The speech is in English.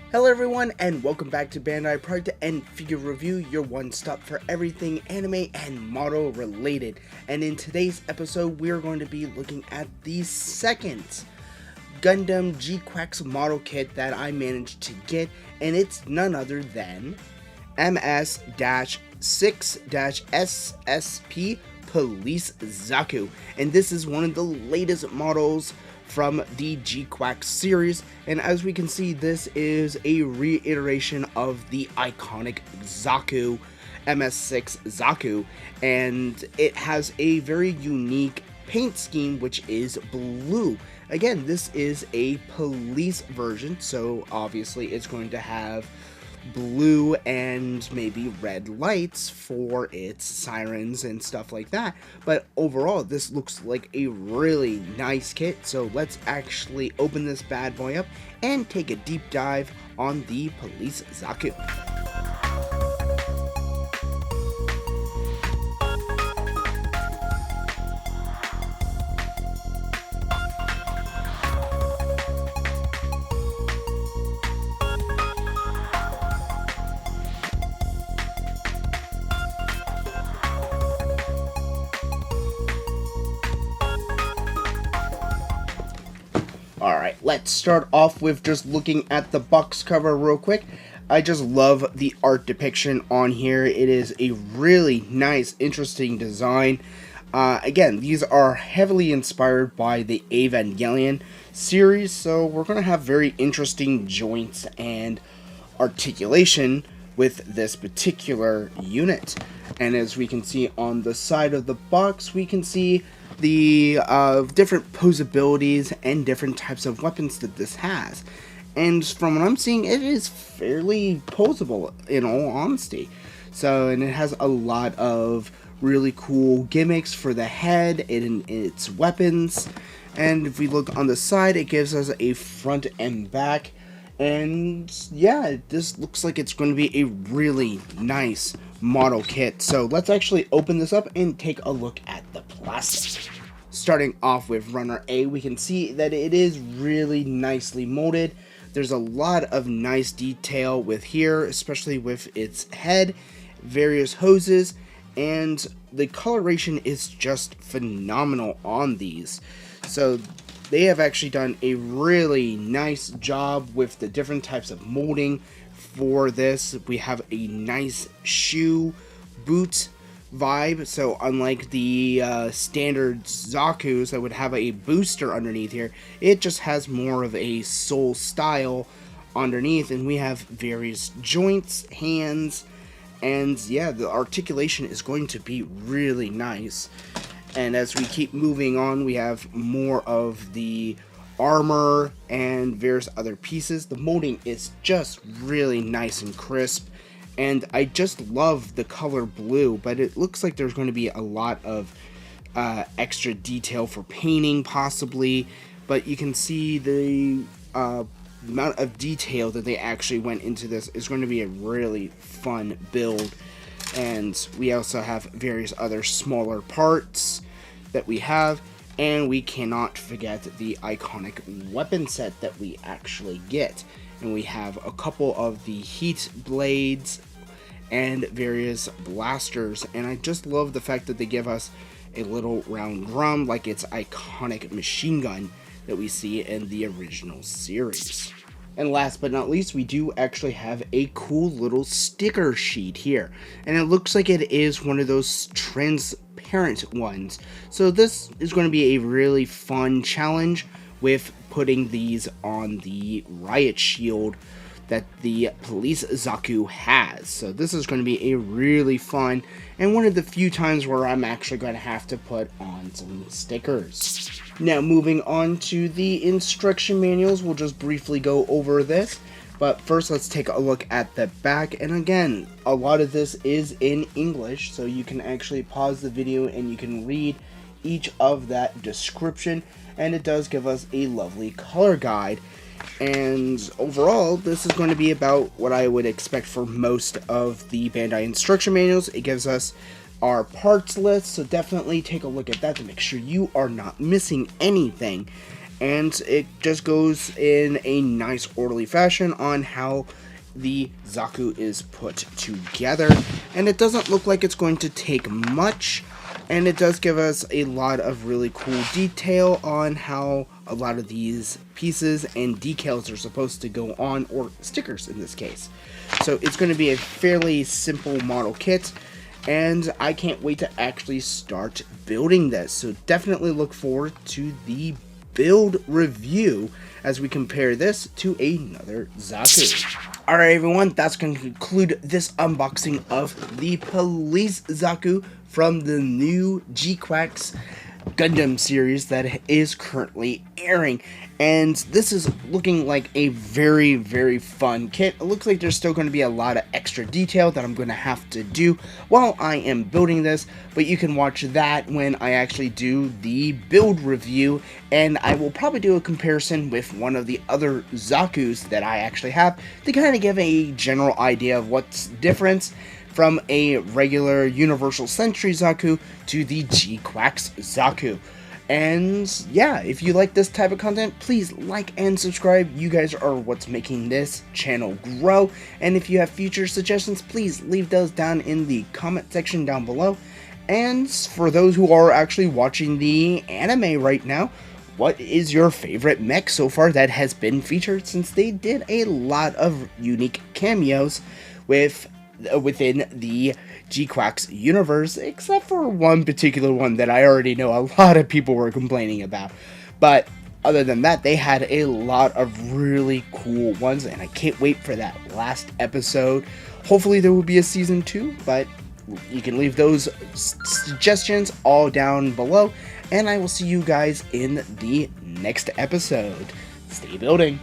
Hello everyone, and welcome back to Bandai Product and Figure Review, your one-stop for everything anime and model related. And in today's episode, we're going to be looking at the second Gundam GQuuuuuX model kit that I managed to get, and it's none other than MS-06-SSP Police ZAKU. And this is one of the latest models from the GQuuuuuX series, and as we can see, this is a reiteration of the iconic ZAKU, MS-06 ZAKU, and it has a very unique paint scheme, which is blue. Again, this is a police version, so obviously it's going to have blue and maybe red lights for its sirens and stuff like that, but overall this looks like a really nice kit. So let's actually open this bad boy up and take a deep dive on the Police ZAKU. Alright, let's start off with just looking at the box cover real quick. I just love the art depiction on here. It is a really nice, interesting design. Again, these are heavily inspired by the Evangelion series, so we're going to have very interesting joints and articulation with this particular unit. And as we can see on the side of the box, we can see the different posabilities and different types of weapons that this has. And from what I'm seeing, it is fairly posable, in all honesty. So, and it has a lot of really cool gimmicks for the head and its weapons. And if we look on the side, it gives us a front and back. And yeah, this looks like it's going to be a really nice model kit. So let's actually open this up and take a look at the plastic. Starting off with runner A, we can see that it is really nicely molded. There's a lot of nice detail with here, especially with its head, various hoses, and the coloration is just phenomenal on these. So they have actually done a really nice job with the different types of molding for this. We have a nice shoe boot vibe, so unlike the standard ZAKUs that would have a booster underneath here, it just has more of a sole style underneath, and we have various joints, hands, and yeah, the articulation is going to be really nice. And as we keep moving on, we have more of the armor and various other pieces. The molding is just really nice and crisp, and I just love the color blue, but it looks like there's going to be a lot of extra detail for painting possibly, but you can see the amount of detail that they actually went into this is going to be a really fun build. And we also have various other smaller parts that we have, and we cannot forget the iconic weapon set that we actually get. And we have a couple of the heat blades and various blasters, and I just love the fact that they give us a little round drum like its iconic machine gun that we see in the original series. And last but not least, we do actually have a cool little sticker sheet here, and it looks like it is one of those transparent ones. So this is going to be a really fun challenge with putting these on the riot shield that the Police ZAKU has. So this is going to be a really fun and one of the few times where I'm actually going to have to put on some stickers. Now moving on to the instruction manuals, we'll just briefly go over this. But first, let's take a look at the back. And again, a lot of this is in English, so you can actually pause the video and you can read each of that description. And it does give us a lovely color guide. And overall, this is going to be about what I would expect for most of the Bandai instruction manuals. It gives us our parts list, so definitely take a look at that to make sure you are not missing anything. and it just goes in a nice orderly fashion on how the ZAKU is put together, and it doesn't look like it's going to take much, and it does give us a lot of really cool detail on how a lot of these pieces and decals are supposed to go on, or stickers in this case. So it's going to be a fairly simple model kit, and I can't wait to actually start building this. So definitely look forward to the build review as we compare this to another ZAKU. Alright everyone, that's going to conclude this unboxing of the Police ZAKU from the new GQuuuuuX Gundam series that is currently airing. And this is looking like a very, very fun kit. It looks like there's still going to be a lot of extra detail that I'm going to have to do while I am building this, but you can watch that when I actually do the build review, and I will probably do a comparison with one of the other ZAKUs that I actually have to kind of give a general idea of what's different from a regular Universal Century ZAKU to the GQuuuuX ZAKU. And yeah, if you like this type of content, please like and subscribe. You guys are what's making this channel grow. And if you have future suggestions, please leave those down in the comment section down below. And for those who are actually watching the anime right now, what is your favorite mech so far that has been featured, since they did a lot of unique cameos within the GQuuuuX universe, except for one particular one that I already know a lot of people were complaining about. But other than that, they had a lot of really cool ones, and I can't wait for that last episode. Hopefully there will be a season 2, but you can leave those suggestions all down below, and I will see you guys in the next episode. Stay building!